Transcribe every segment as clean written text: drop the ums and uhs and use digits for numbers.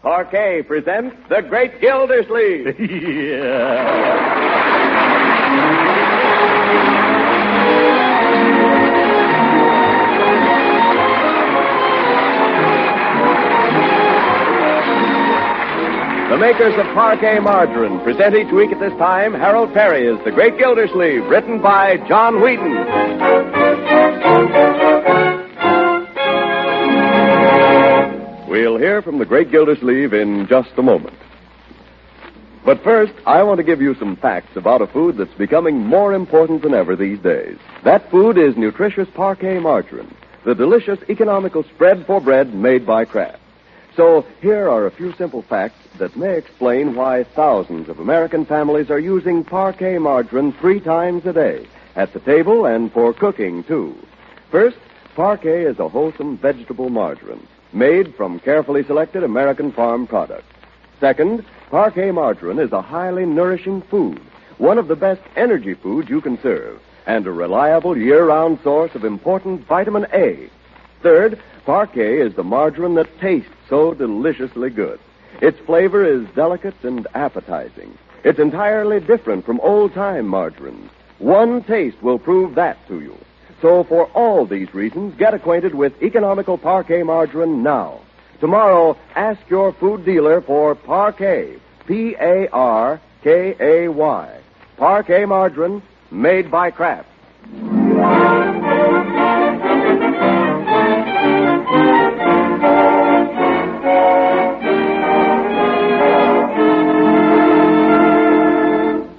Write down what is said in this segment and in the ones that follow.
Parquet presents The Great Gildersleeve. The makers of Parquet Margarine present each week at this time Harold Peary as The Great Gildersleeve, written by John Wheaton. We'll hear from The Great Gildersleeve in just a moment. But first, I want to give you some facts about a food that's becoming more important than ever these days. That food is nutritious Parquet Margarine, the delicious economical spread for bread made by Kraft. So here are a few simple facts that may explain why thousands of American families are using Parquet Margarine 3 times a day, at the table and for cooking, too. First, Parquet is a wholesome vegetable margarine, made from carefully selected American farm products. Second, Parquet Margarine is a highly nourishing food, one of the best energy foods you can serve, and a reliable year-round source of important vitamin A. Third, Parquet is the margarine that tastes so deliciously good. Its flavor is delicate and appetizing. It's entirely different from old-time margarines. One taste will prove that to you. So for all these reasons, get acquainted with economical Parquet Margarine now. Tomorrow, ask your food dealer for Parquet, Parkay. Parquet Margarine, made by Kraft.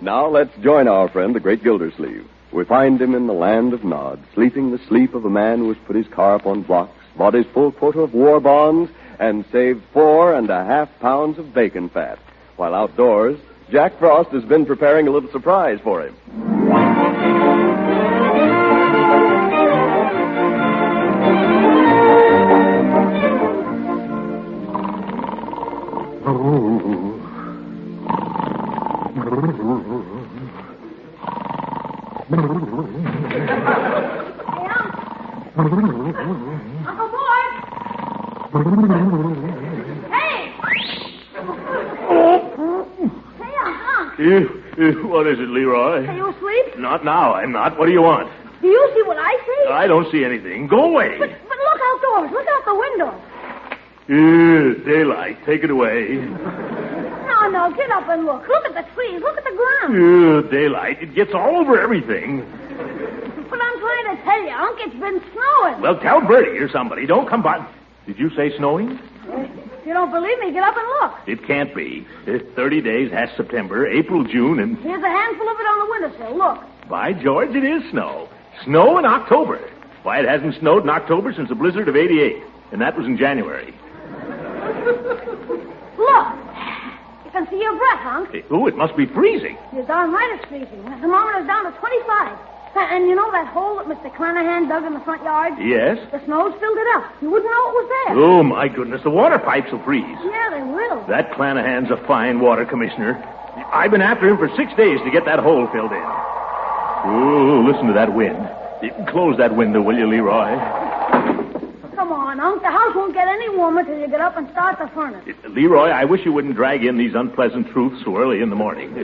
Now let's join our friend, the Great Gildersleeve. We find him in the land of Nod, sleeping the sleep of a man who has put his car up on blocks, bought his full quota of war bonds, and saved 4.5 pounds of bacon fat. While outdoors, Jack Frost has been preparing a little surprise for him. Uncle Boyd! Hey! Hey, Uncle. What is it, Leroy? Are you asleep? Not now, I'm not. What do you want? Do you see what I see? I don't see anything. Go away. But look outdoors. Look out the window. Daylight. Take it away. No, get up and look. Look at the trees. Look at the ground. Daylight. It gets all over everything. But I'm trying to tell you, Unc, it's been snowing. Well, tell Bertie or somebody. Don't come by. Did you say snowing? If you don't believe me, get up and look. It can't be. 30 days has September, April, June, and... Here's a handful of it on the windowsill. Look. By George, it is snow. Snow in October. Why, it hasn't snowed in October since the blizzard of '88. And that was in January. Look. You can see your breath, Unc. It must be freezing. You're darn right it's freezing. The thermometer's down to 25. And you know that hole that Mr. Clanahan dug in the front yard? Yes. The snow's filled it up. You wouldn't know it was there. Oh, my goodness. The water pipes will freeze. Yeah, they will. That Clanahan's a fine water commissioner. I've been after him for 6 days to get that hole filled in. Oh, listen to that wind. Close that window, will you, Leroy? Come on, Unc. The house won't get any warmer till you get up and start the furnace. Leroy, I wish you wouldn't drag in these unpleasant truths so early in the morning.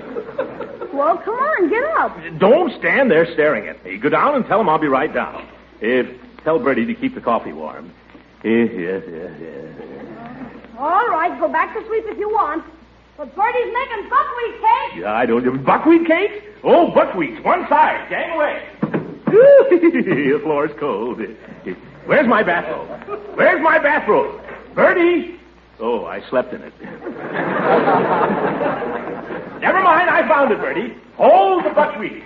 Well, come on, get up. Don't stand there staring at me. Go down and tell him I'll be right down. Tell Bertie to keep the coffee warm. Yes. All right, go back to sleep if you want. But Bertie's making buckwheat cake. Yeah, I don't... Buckwheat cake? Oh, buckwheats. One side. Gang away. The floor's cold. Where's my bathrobe? Bertie! Oh, I slept in it. Never mind, I found it, Bertie. Hold the buckwheats.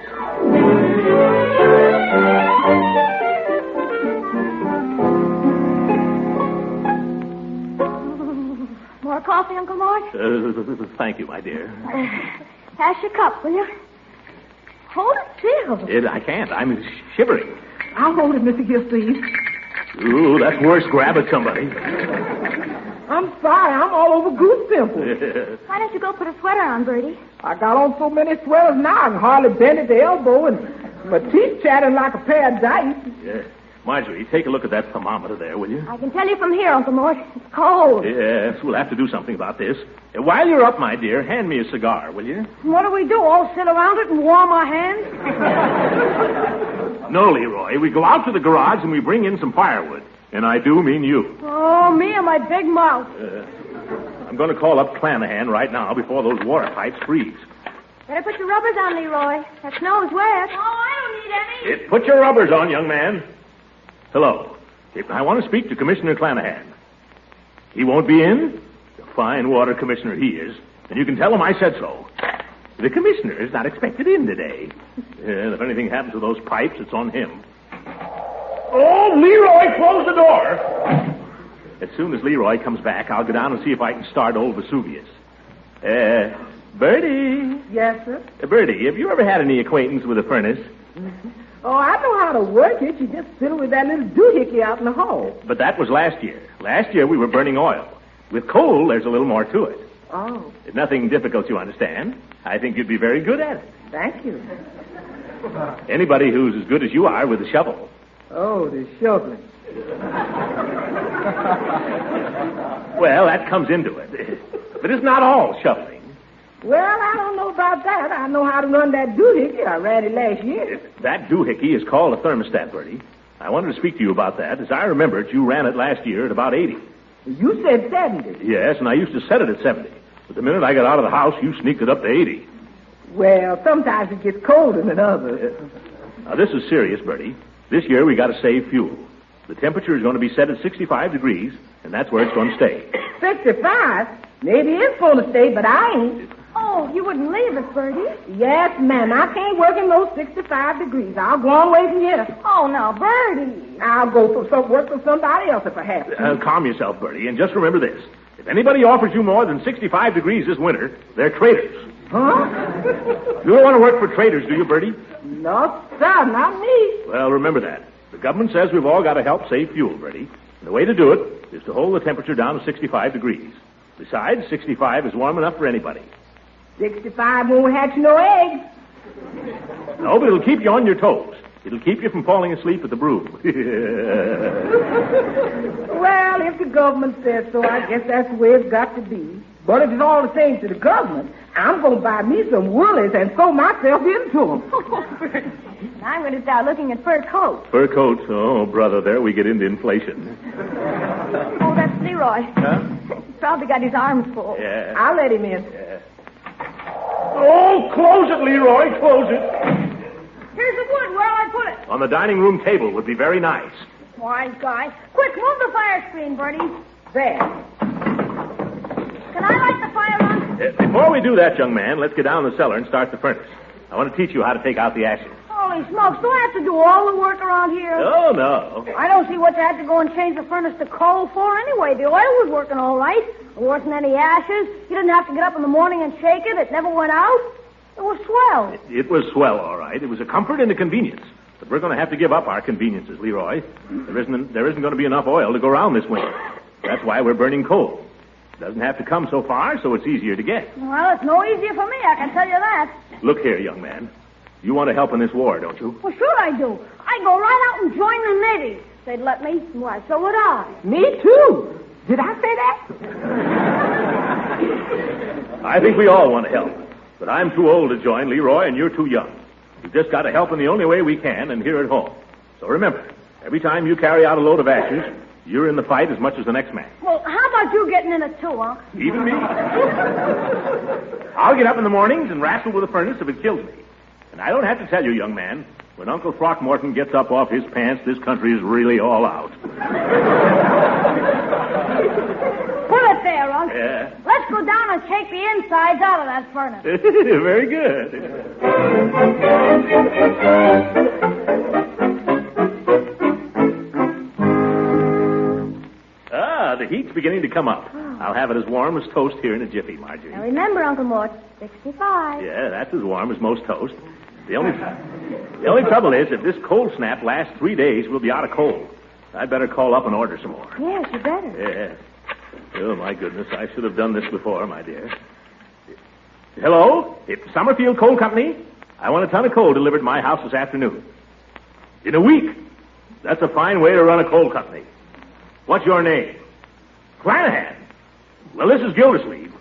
More coffee, Uncle Mort? Thank you, my dear. Pass your cup, will you? Hold it still. I can't. I'm shivering. I'll hold it, Mr. Gildersleeve. Ooh, that's worse. Grab at somebody. I'm sorry. I'm all over goose pimples. Why don't you go put a sweater on, Bertie? I got on so many sweaters now I can hardly bend at the elbow, and my teeth chattering like a pair of dice. Yeah. Marjorie, take a look at that thermometer there, will you? I can tell you from here, Uncle Mort. It's cold. Yes, we'll have to do something about this. While you're up, my dear, hand me a cigar, will you? What do we do? All sit around it and warm our hands? No, Leroy. We go out to the garage and we bring in some firewood. And I do mean you. Oh, me and my big mouth. I'm going to call up Clanahan right now before those water pipes freeze. Better put your rubbers on, Leroy. That snow's wet. Oh, I don't need any. Put your rubbers on, young man. Hello. I want to speak to Commissioner Clanahan. He won't be in? A fine water commissioner he is. And you can tell him I said so. The commissioner is not expected in today. If anything happens to those pipes, it's on him. Oh, Leroy, close the door. As soon as Leroy comes back, I'll go down and see if I can start old Vesuvius. Bertie. Yes, sir? Bertie, have you ever had any acquaintance with a furnace? Mm-hmm. Oh, I know how to work it. You just fiddle with that little doohickey out in the hall. But that was last year. Last year we were burning oil. With coal, there's a little more to it. Oh. It's nothing difficult, you understand. I think you'd be very good at it. Thank you. Anybody who's as good as you are with a shovel. Oh, the shoveling. Well, that comes into it. But it's not all shoveling. Well, I don't know about that. I know how to run that doohickey. I ran it last year. That doohickey is called a thermostat, Bertie. I wanted to speak to you about that. As I remember it, you ran it last year at about 80. You said 70. Yes, and I used to set it at 70. But the minute I got out of the house, you sneaked it up to 80. Well, sometimes it gets colder than others. Now, this is serious, Bertie. This year we got to save fuel. The temperature is going to be set at 65 degrees, and that's where it's going to stay. 65? Maybe it's going to stay, but I ain't. Oh, you wouldn't leave us, Bertie. Yes, ma'am. I can't work in those 65 degrees. I'll go on away from here. Oh, now, Bertie. I'll go for some work for somebody else if I have to. Calm yourself, Bertie, and just remember this. If anybody offers you more than 65 degrees this winter, they're traitors. Huh? You don't want to work for traitors, do you, Bertie? No, sir, not me. Well, remember that. The government says we've all got to help save fuel, Bertie. And the way to do it is to hold the temperature down to 65 degrees. Besides, 65 is warm enough for anybody. 65 won't hatch no eggs. No, but it'll keep you on your toes. It'll keep you from falling asleep at the broom. Well, if the government says so, I guess that's the way it's got to be. But if it's all the same to the government, I'm going to buy me some woolies and sew myself into them. I'm going to start looking at fur coats. Fur coats? Oh, brother, there we get into inflation. Oh, that's Leroy. Huh? He's probably got his arms full. Yeah. I'll let him in. Yeah. Oh, close it, Leroy, close it. Here's the wood. Where'll I put it? On the dining room table would be very nice. Wise guy. Quick, move the fire screen, Bertie. There. Can I light the fire on? Before we do that, young man, let's get down the cellar and start the furnace. I want to teach you how to take out the ashes. Holy smokes, do I have to do all the work around here? Oh, no. I don't see what you had to go and change the furnace to coal for anyway. The oil was working all right. There wasn't any ashes. You didn't have to get up in the morning and shake it. It never went out. It was swell. It was swell, all right. It was a comfort and a convenience. But we're going to have to give up our conveniences, Leroy. There isn't going to be enough oil to go around this winter. That's why we're burning coal. It doesn't have to come so far, so it's easier to get. Well, it's no easier for me, I can tell you that. Look here, young man. You want to help in this war, don't you? Well, sure I do. I'd go right out and join the natives. If they'd let me. Why, so would I. Me too. Did I say that? I think we all want to help. But I'm too old to join, Leroy, and you're too young. We've just got to help in the only way we can and here at home. So remember, every time you carry out a load of ashes, you're in the fight as much as the next man. Well, how about you getting in it too, huh? Even me. I'll get up in the mornings and wrestle with the furnace if it kills me. And I don't have to tell you, young man, when Uncle Throckmorton gets up off his pants, this country is really all out. Put it there, Unc. Yeah. Let's go down and shake the insides out of that furnace. Very good. The heat's beginning to come up. I'll have it as warm as toast here in a jiffy, Marjorie. Now remember, Uncle Mort, 65. Yeah, that's as warm as most toast. The only trouble is, if this cold snap lasts 3 days, we'll be out of coal. I'd better call up and order some more. Yes, you better. Yeah. Oh, my goodness, I should have done this before, my dear. Hello? It's Summerfield Coal Company. I want a ton of coal delivered to my house this afternoon. In a week. That's a fine way to run a coal company. What's your name? Clanahan. Well, this is Gildersleeve.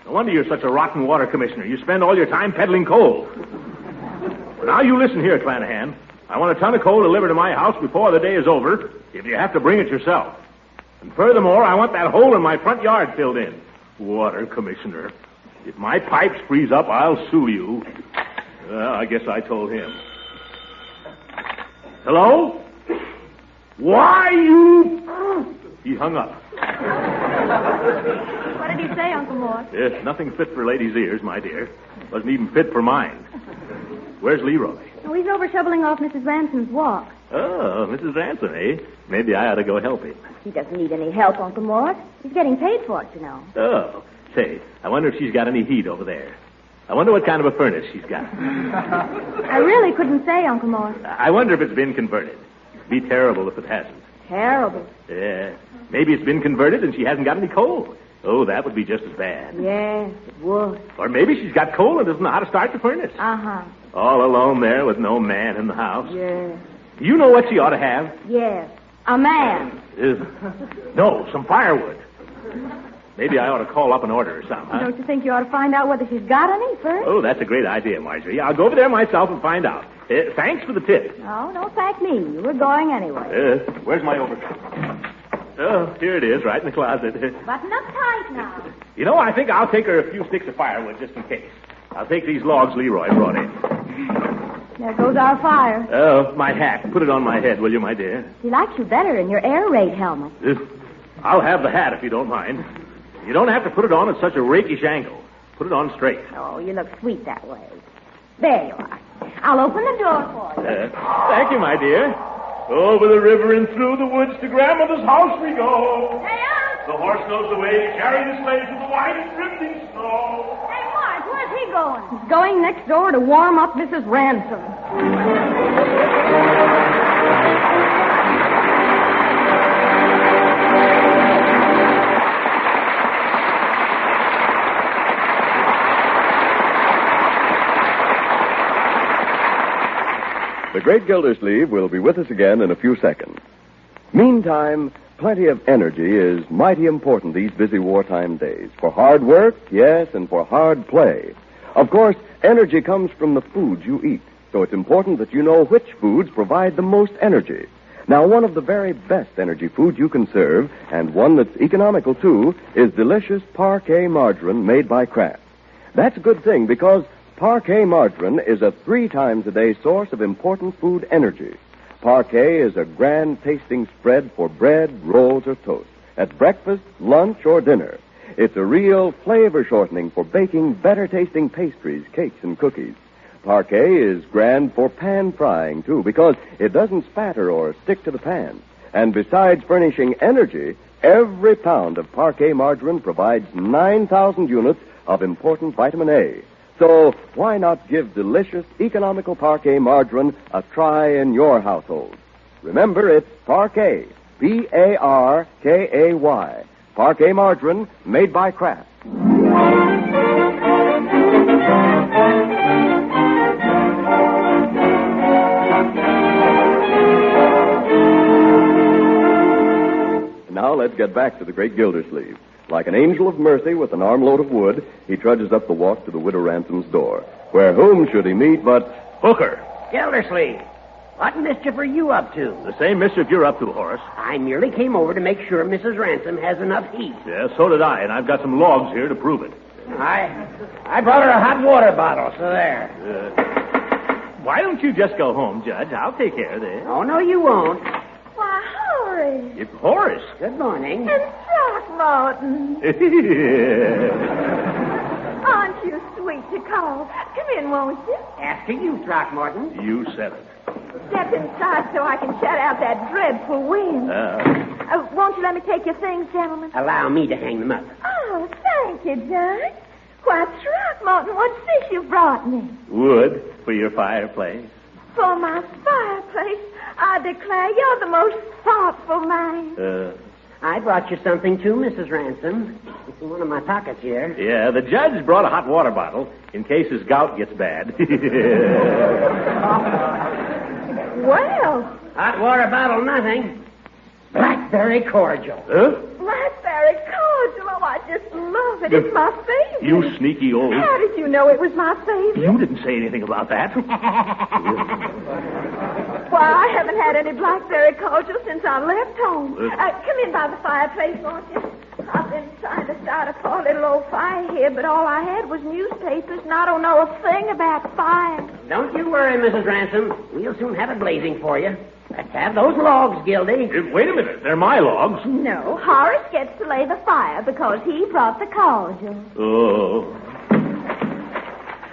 No wonder you're such a rotten water commissioner. You spend all your time peddling coal. Well, now you listen here, Clanahan. I want a ton of coal delivered to my house before the day is over, if you have to bring it yourself. And furthermore, I want that hole in my front yard filled in. Water commissioner. If my pipes freeze up, I'll sue you. I guess I told him. Hello? Why, you... He hung up. What did he say, Uncle Mort? Yes, nothing fit for ladies' ears, my dear. Wasn't even fit for mine. Where's Leroy? Oh, he's over shoveling off Mrs. Ransom's walk. Oh, Mrs. Ransom, eh? Maybe I ought to go help him. He doesn't need any help, Uncle Mort. He's getting paid for it, you know. Oh, say, I wonder if she's got any heat over there. I wonder what kind of a furnace she's got. I really couldn't say, Uncle Mort. I wonder if it's been converted. It'd be terrible if it hasn't. Terrible. Yeah. Maybe it's been converted and she hasn't got any coal. Oh, that would be just as bad. Yes, it would. Or maybe she's got coal and doesn't know how to start the furnace. Uh-huh. All alone there with no man in the house. Yes. You know what she ought to have? Yes. A man. No, some firewood. Maybe I ought to call up and order her some, huh? Don't you think you ought to find out whether she's got any first? Oh, that's a great idea, Marjorie. I'll go over there myself and find out. Thanks for the tip. No, don't thank me. You were going anyway. Where's my overcoat? Oh, here it is, right in the closet. Button up tight now. You know, I think I'll take her a few sticks of firewood just in case. I'll take these logs Leroy brought in. There goes our fire. Oh, my hat. Put it on my head, will you, my dear? He likes you better in your air raid helmet. I'll have the hat if you don't mind. You don't have to put it on at such a rakish angle. Put it on straight. Oh, you look sweet that way. There you are. I'll open the door for you. Thank you, my dear. Over the river and through the woods to grandmother's house we go. Hey, Unc! The horse knows the way to carry the sleigh through the white and drifting snow. Hey, Mark, where's he going? He's going next door to warm up Mrs. Ransom. The Great Gildersleeve will be with us again in a few seconds. Meantime, plenty of energy is mighty important these busy wartime days. For hard work, yes, and for hard play. Of course, energy comes from the foods you eat, so it's important that you know which foods provide the most energy. Now, one of the very best energy foods you can serve, and one that's economical too, is delicious Parquet margarine made by Kraft. That's a good thing because Parquet margarine is a 3 times a day source of important food energy. Parquet is a grand tasting spread for bread, rolls, or toast, at breakfast, lunch, or dinner. It's a real flavor shortening for baking better tasting pastries, cakes, and cookies. Parquet is grand for pan frying, too, because it doesn't spatter or stick to the pan. And besides furnishing energy, every pound of Parquet margarine provides 9,000 units of important vitamin A. So why not give delicious, economical Parquet margarine a try in your household? Remember, it's Parquet, P-A-R-K-A-Y. Parquet margarine made by Kraft. Now let's get back to the Great Gildersleeve. Like an angel of mercy with an armload of wood, he trudges up the walk to the Widow Ransom's door, where whom should he meet but Hooker. Gildersleeve, what mischief are you up to? The same mischief you're up to, Horace. I merely came over to make sure Mrs. Ransom has enough heat. Yeah, so did I, and I've got some logs here to prove it. I brought her a hot water bottle, so there. Why don't you just go home, Judge? I'll take care of this. Oh, no, you won't. Why, Horace. It's Horace. Good morning. And Throckmorton. Aren't you sweet to call? Come in, won't you? After you, Throckmorton. You said it. Step inside so I can shut out that dreadful wind. Won't you let me take your things, gentlemen? Allow me to hang them up. Oh, thank you, Judge. Why, Throckmorton, what's this you brought me? Wood for your fireplace. For my fireplace, I declare you're the most thoughtful man. I brought you something, too, Mrs. Ransom. It's in one of my pockets here. Yeah, the judge brought a hot water bottle in case his gout gets bad. Well, Hot water bottle, nothing. Blackberry cordial. Huh? Blackberry cordial. Oh, I just love it. It's my favorite. You sneaky old... How did you know it was my favorite? You didn't say anything about that. Why, I haven't had any blackberry cordial since I left home. Come in by the fireplace, won't you? I've been trying to start a poor little old fire here, but all I had was newspapers, and I don't know a thing about fire. Don't you worry, Mrs. Ransom. We'll soon have it blazing for you. Let's have those logs, Gildy. Wait a minute. They're my logs. No, Horace gets to lay the fire because he brought the cordial. Oh.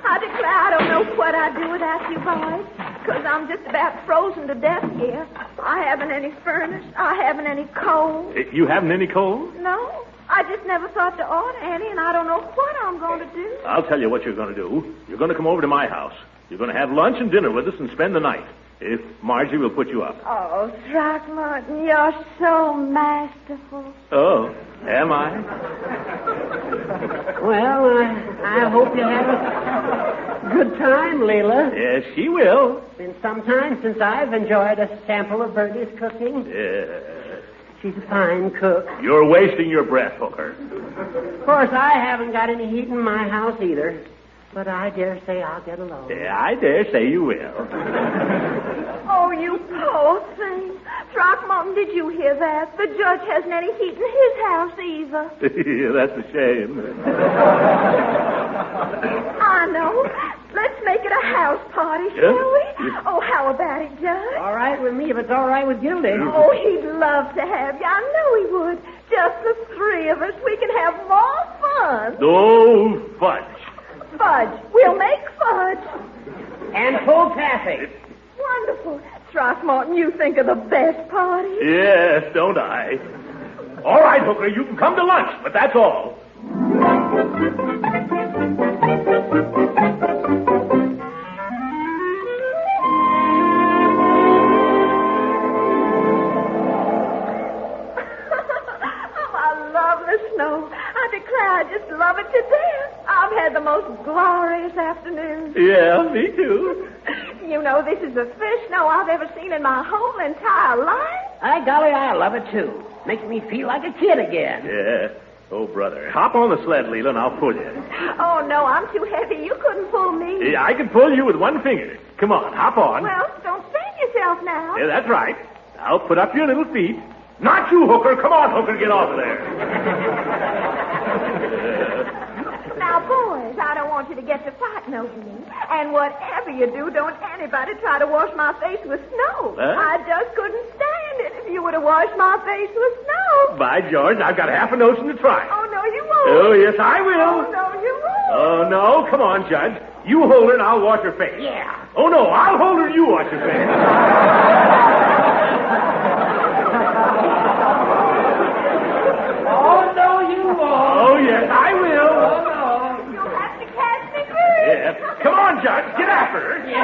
I declare I don't know what I'd do without you boys, because I'm just about frozen to death here. I haven't any furnace. I haven't any coal. You haven't any coal? No. I just never thought to order any, and I don't know what I'm going to do. I'll tell you what you're going to do. You're going to come over to my house. You're going to have lunch and dinner with us and spend the night. If Margie will put you up. Oh, Throckmorton, you're so masterful. Oh, am I? Well, I hope you have a good time, Leela. Yes, she will. It's been some time since I've enjoyed a sample of Bertie's cooking. Yes. She's a fine cook. You're wasting your breath, Hooker. Of course, I haven't got any heat in my house either. But I dare say I'll get along. Yeah, I dare say you will. Oh, you poor thing. Throckmorton, did you hear that? The judge hasn't any heat in his house either. That's a shame. I know. Let's make it a house party, shall we? Oh, how about it, Judge? All right with me if it's all right with Gildy. Oh, he'd love to have you. I know he would. Just the three of us. We can have more fun. Oh, fudge. Fudge. We'll make fudge. And full taffy. Wonderful. Throckmorton, you think of the best party. Yes, don't I? All right, Hooker, you can come to lunch, but that's all. Snow. I declare I just love it to death. I've had the most glorious afternoon. Yeah, me too. You know, this is the first snow I've ever seen in my whole entire life. By golly, I love it too. Makes me feel like a kid again. Yeah. Oh, brother. Hop on the sled, Leela, and I'll pull you. Oh, no, I'm too heavy. You couldn't pull me. Yeah, I can pull you with one finger. Come on, hop on. Well, don't strain yourself now. Yeah, that's right. I'll put up your little feet. Not you, Hooker. Come on, Hooker, get off of there. Now, boys, I don't want you to get to fighting over me. And whatever you do, don't anybody try to wash my face with snow. Huh? I just couldn't stand it if you would have washed my face with snow. By George, I've got half a notion to try. Oh, no, you won't. Oh, yes, I will. Oh, no, you won't. Oh, no. Come on, Judge. You hold her and I'll wash her face. Yeah. Oh, no, I'll hold her and you wash her face. Oh, no, you won't. Oh, yes, I will. Oh, no. You'll have to catch me first. Yeah. Come on, Judge. Get after her. Yes. Now,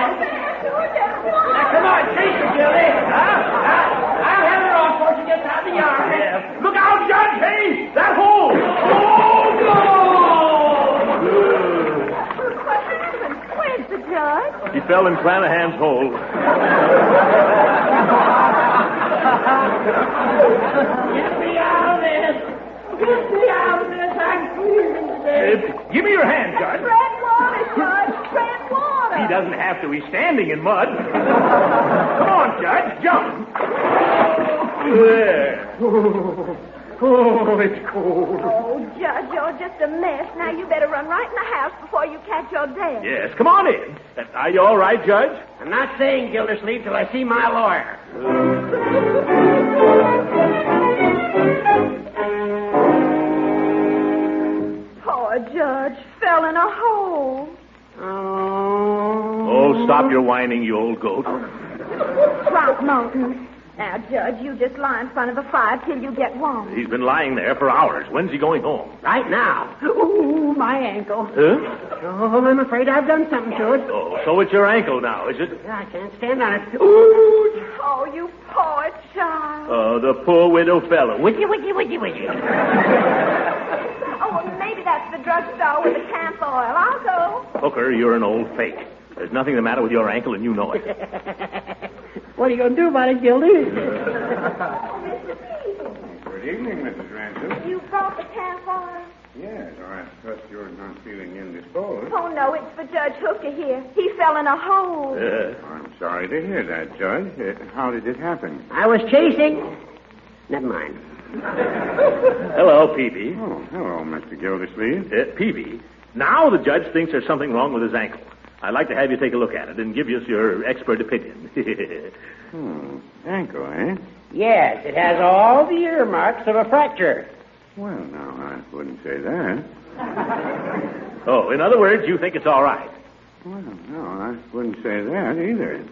Come on, chase her, Gildy. I'll have her off before she gets out of the yard. Yeah. Look out, Judge. Hey, that hole. Oh, no. What happened? Where's the judge? He fell in Clanahan's hole. Get me out of this. Get me out of this. I'm freezing to death. Give me your hand, Judge. Tread water, Judge. Tread water. He doesn't have to. He's standing in mud. Come on, Judge. Jump. There. Oh, it's cold. Oh, Judge, you're just a mess. Now you better run right in the house before you catch your death. Yes, come on in. Are you all right, Judge? I'm not saying Gildersleeve till I see my lawyer. Poor Judge fell in a hole. Oh, stop your whining, you old goat. Throckmorton. Now, Judge, you just lie in front of the fire till you get warm. He's been lying there for hours. When's he going home? Right now. Ooh, my ankle. Huh? Oh, I'm afraid I've done something to it. Oh, so it's your ankle now, is it? I can't stand on it. Ooh. Oh, you poor child. Oh, the poor widow fellow. Witchy, witchy, witchy, witchy. Oh, well, maybe that's the drugstore with the camp oil. I'll go. Hooker, you're an old fake. There's nothing the matter with your ankle, and you know it. What are you going to do about it, Gildy? Good evening, Mrs. Ransom. You brought the camphor? Yes, I trust you're not feeling indisposed. Oh, no, it's for Judge Hooker here. He fell in a hole. I'm sorry to hear that, Judge. How did it happen? I was chasing. Never mind. Hello, Peavy. Oh, hello, Mr. Gildersleeve. Peavy, now the judge thinks there's something wrong with his ankle. I'd like to have you take a look at it and give us your expert opinion. Ankle, eh? Yes, it has all the earmarks of a fracture. Well, no, I wouldn't say that. Oh, in other words, you think it's all right? Well, no, I wouldn't say that either.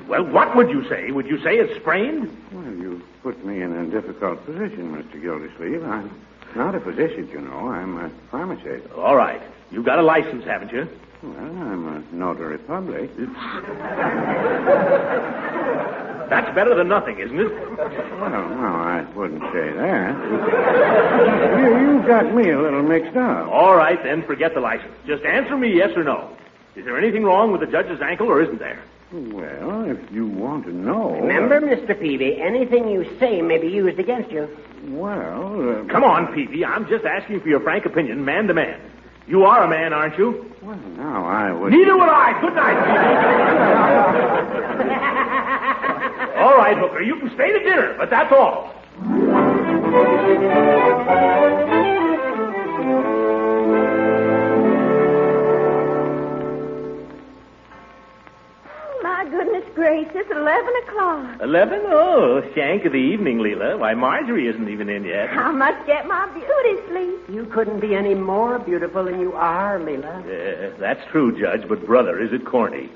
Well, what would you say? Would you say it's sprained? Well, you put me in a difficult position, Mr. Gildersleeve. I'm not a physician, you know. I'm a pharmacist. All right. You've got a license, haven't you? Well, I'm a notary public. That's better than nothing, isn't it? Well, no, I wouldn't say that. You got me a little mixed up. All right, then, forget the license. Just answer me yes or no. Is there anything wrong with the judge's ankle or isn't there? Well, if you want to know... Remember, Mr. Peavy, anything you say may be used against you. Well... Come on, Peavy. I'm just asking for your frank opinion, man to man. You are a man, aren't you? Well, now, I would... Neither would I. Good night, Peavy. All right, Hooker, you can stay to dinner, but that's all. Goodness gracious, 11 o'clock. 11? Oh, shank of the evening, Leela. Why, Marjorie isn't even in yet. I must get my beauty sleep. You couldn't be any more beautiful than you are, Leela. That's true, Judge, but brother, is it corny?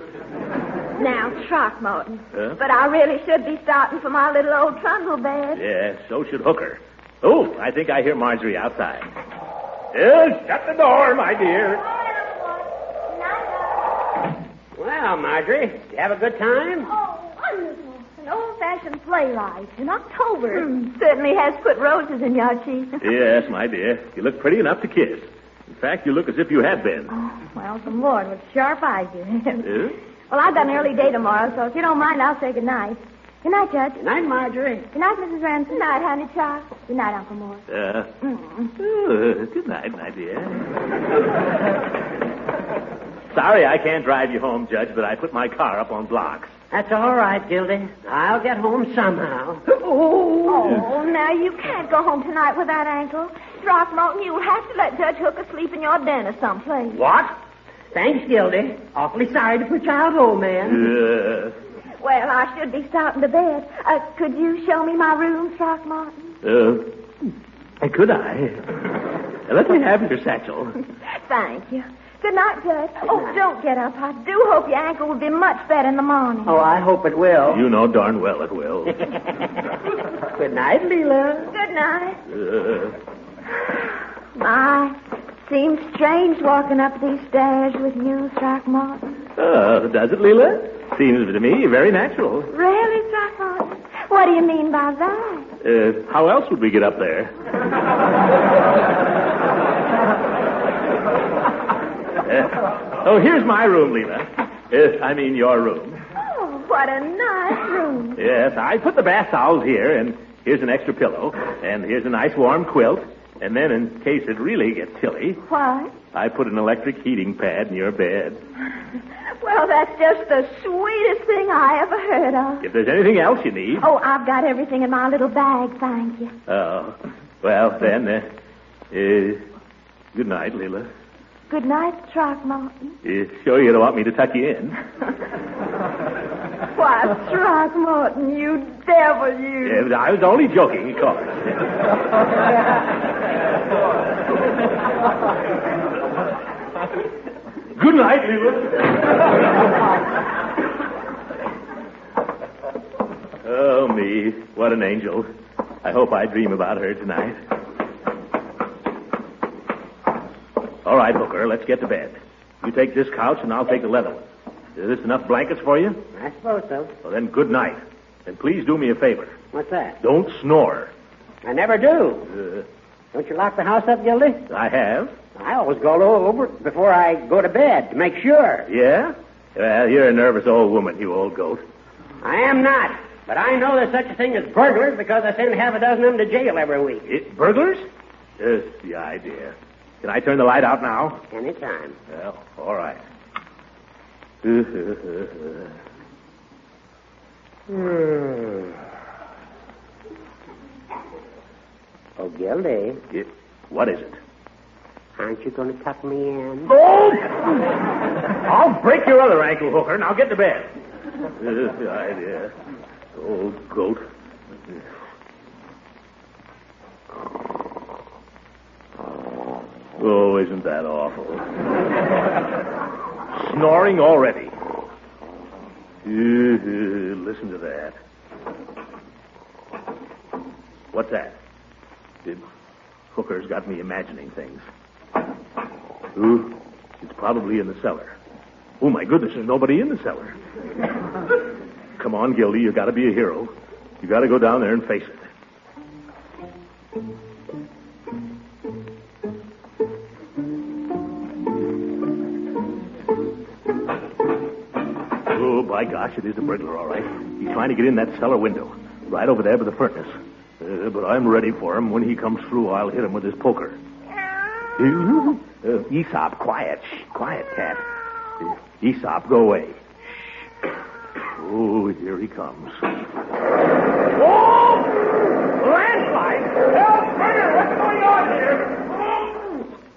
Now, Throckmorton. But I really should be starting for my little old trundle bed. Yeah, so should Hooker. Oh, I think I hear Marjorie outside. Shut the door, my dear. Well, Marjorie, you have a good time? Oh, wonderful. An old-fashioned sleigh ride in October. Certainly has put roses in your cheeks. Yes, my dear. You look pretty enough to kiss. In fact, you look as if you had been. Oh, well, the Lord, what sharp eyes you have. Well, I've got an early day tomorrow, so if you don't mind, I'll say good night. Good night, Judge. Good night, Marjorie. Good night, Mrs. Ransom. Good night, honey child. Good night, Uncle Morris. Good night, my dear. Sorry I can't drive you home, Judge, but I put my car up on blocks. That's all right, Gildy. I'll get home somehow. Oh, now you can't go home tonight with that ankle. Throckmorton, you'll have to let Judge Hooker sleep in your den or someplace. What? Thanks, Gildy. Awfully sorry to put you out, old man. Well, I should be starting to bed. Could you show me my room, Throckmorton? Could I? Let me have your satchel. Thank you. Good night, Judge. Oh, don't get up. I do hope your ankle will be much better in the morning. Oh, I hope it will. You know darn well it will. Good night, Leela. Good night. My, seems strange walking up these stairs with you, Throckmorton. Does it, Leela? Seems to me very natural. Really, Throckmorton? What do you mean by that? How else would we get up there? Here's my room, Leela. I mean, your room. Oh, what a nice room. Yes, I put the bath towels here, and here's an extra pillow, and here's a nice warm quilt, and then in case it really gets chilly... What? I put an electric heating pad in your bed. Well, that's just the sweetest thing I ever heard of. If there's anything else you need... Oh, I've got everything in my little bag, thank you. Oh, well, then, good night, Leela. Good night, Throckmorton. Sure you don't want me to tuck you in? Why, Throckmorton, you devil, you. Yeah, I was only joking, of course. Good night, Leela. Oh, me. What an angel. I hope I dream about her tonight. All right, Hooker, let's get to bed. You take this couch, and I'll take the leather one. Is this enough blankets for you? I suppose so. Well, then, good night. And please do me a favor. What's that? Don't snore. I never do. Don't you lock the house up, Gildy? I have. I always go over it before I go to bed to make sure. Yeah? Well, you're a nervous old woman, you old goat. I am not. But I know there's such a thing as burglars because I send half a dozen of them to jail every week. Burglars? Just the idea. Can I turn the light out now? Anytime. Well, all right. Oh, Gildy. What is it? Aren't you going to tuck me in? Oh! I'll break your other ankle, Hooker. Now get to bed. The idea. Old goat. Oh, isn't that awful? Snoring already. Listen to that. What's that? Hooker's got me imagining things. Ooh, it's probably in the cellar. Oh, my goodness, there's nobody in the cellar. Come on, Gildy, you gotta be a hero. You gotta go down there and face it. Oh, by gosh, it is a burglar, all right. He's trying to get in that cellar window, right over there by the furnace. But I'm ready for him. When he comes through, I'll hit him with his poker. Aesop, quiet. Shh, quiet, cat. Aesop, go away. Shh. Oh, here he comes. Oh! Landslide! Help, Burger! What's going on here?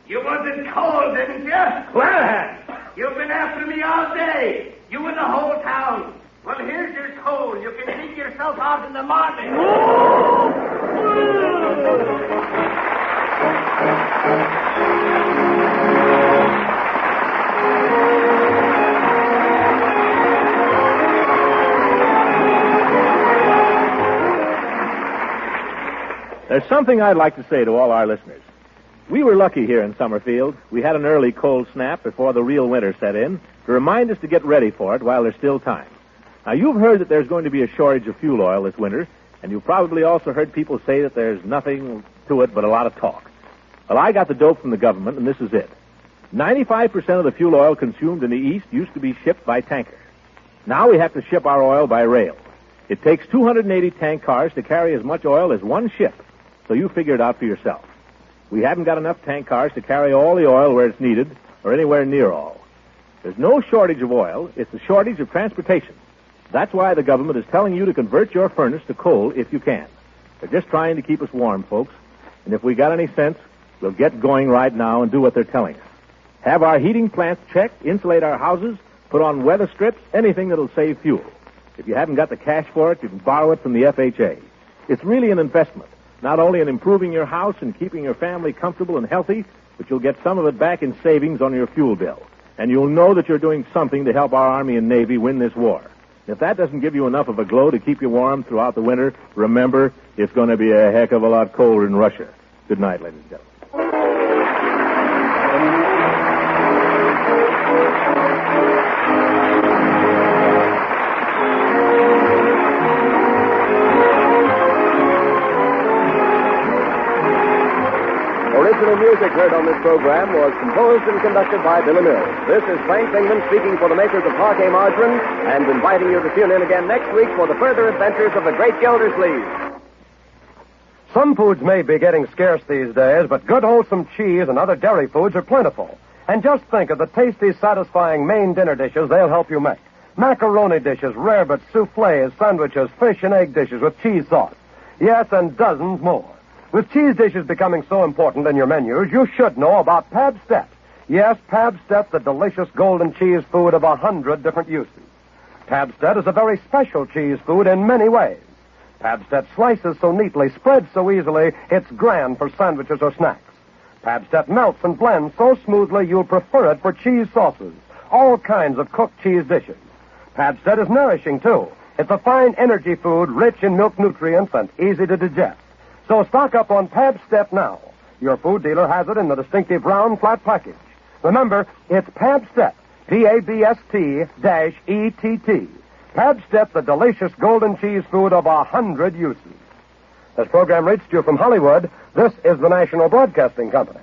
You wasn't cold, didn't you? Clanahan! You've been after me all day. You and the whole town. Well, here's your coal. You can dig yourself out in the morning. There's something I'd like to say to all our listeners. We were lucky here in Summerfield. We had an early cold snap before the real winter set in to remind us to get ready for it while there's still time. Now, you've heard that there's going to be a shortage of fuel oil this winter, and you've probably also heard people say that there's nothing to it but a lot of talk. Well, I got the dope from the government, and this is it. 95% of the fuel oil consumed in the East used to be shipped by tanker. Now we have to ship our oil by rail. It takes 280 tank cars to carry as much oil as one ship, so you figure it out for yourself. We haven't got enough tank cars to carry all the oil where it's needed, or anywhere near all. There's no shortage of oil, it's a shortage of transportation. That's why the government is telling you to convert your furnace to coal if you can. They're just trying to keep us warm, folks. And if we got any sense, we'll get going right now and do what they're telling us. Have our heating plants checked, insulate our houses, put on weather strips, anything that'll save fuel. If you haven't got the cash for it, you can borrow it from the FHA. It's really an investment, not only in improving your house and keeping your family comfortable and healthy, but you'll get some of it back in savings on your fuel bill. And you'll know that you're doing something to help our Army and Navy win this war. If that doesn't give you enough of a glow to keep you warm throughout the winter, remember, it's going to be a heck of a lot colder in Russia. Good night, ladies and gentlemen. Original music heard on this program was composed and conducted by Billy Mills. This is Frank Bingman speaking for the makers of haa-aa-aa-aard margarine and inviting you to tune in again next week for the further adventures of the Great Gildersleeve. Some foods may be getting scarce these days, but good wholesome cheese and other dairy foods are plentiful. And just think of the tasty, satisfying main dinner dishes they'll help you make. Macaroni dishes, rarebits, soufflés, sandwiches, fish and egg dishes with cheese sauce. Yes, and dozens more. With cheese dishes becoming so important in your menus, you should know about Pabst-Step. Yes, Pabst-Step, the delicious golden cheese food of 100 different uses. Pabst-Step is a very special cheese food in many ways. Pabst-Step slices so neatly, spreads so easily, it's grand for sandwiches or snacks. Pabst-Step melts and blends so smoothly you'll prefer it for cheese sauces, all kinds of cooked cheese dishes. Pabst-Step is nourishing, too. It's a fine energy food rich in milk nutrients and easy to digest. So stock up on Pabst-Step now. Your food dealer has it in the distinctive round flat package. Remember, it's Pabst-Step, Pabst-ETT. Pabst-Step, the delicious golden cheese food of 100 uses. This program reached you from Hollywood. This is the National Broadcasting Company.